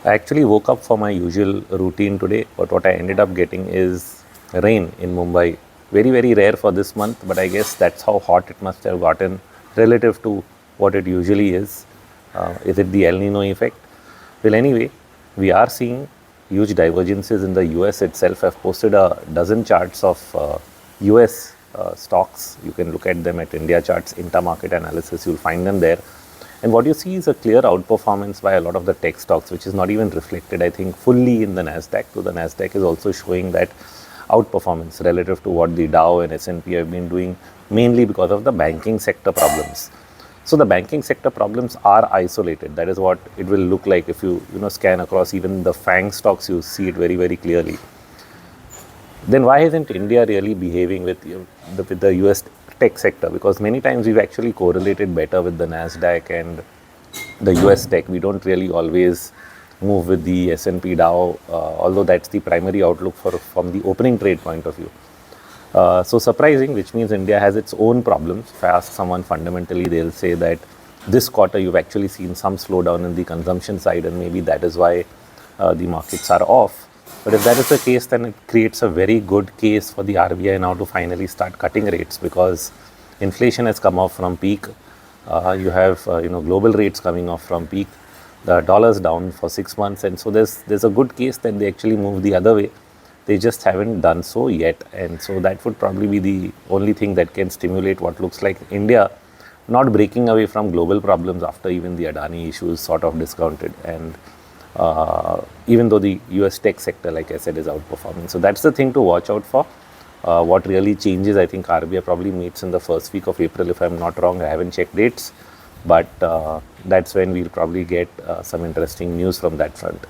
I actually woke up for my usual routine today, but what I ended up getting is rain in Mumbai. Very, very rare for this month, but I guess that's how hot it must have gotten relative to what it usually is. Is it the El Nino effect? Well, anyway, we are seeing huge divergences in the US itself. I've posted a dozen charts of US stocks. You can look at them at India charts, intermarket analysis, you'll find them there. And what you see is a clear outperformance by a lot of the tech stocks, which is not even reflected, I think, fully in the Nasdaq. So the Nasdaq is also showing that outperformance relative to what the Dow and S&P have been doing, mainly because of the banking sector problems. So the banking sector problems are isolated. That is what it will look like if you scan across even the FANG stocks. You see it very, very clearly. Then why isn't India really behaving with the US tech sector? Because many times we've actually correlated better with the Nasdaq and the US tech. We don't really always move with the S&P Dow, although that's the primary outlook from the opening trade point of view. So surprising, which means India has its own problems. If I ask someone fundamentally, they'll say that this quarter you've actually seen some slowdown in the consumption side, and maybe that is why the markets are off. But if that is the case, then it creates a very good case for the RBI now to finally start cutting rates, because inflation has come off from peak. You have global rates coming off from peak. The dollar's down for 6 months, and so there's a good case that they actually move the other way. They just haven't done so yet, and so that would probably be the only thing that can stimulate what looks like India not breaking away from global problems after even the Adani issues sort of discounted, and even though the US tech sector, like I said, is outperforming. So that's the thing to watch out for. What really changes, I think RBI probably meets in the first week of April, if I'm not wrong. I haven't checked dates, but that's when we'll probably get some interesting news from that front.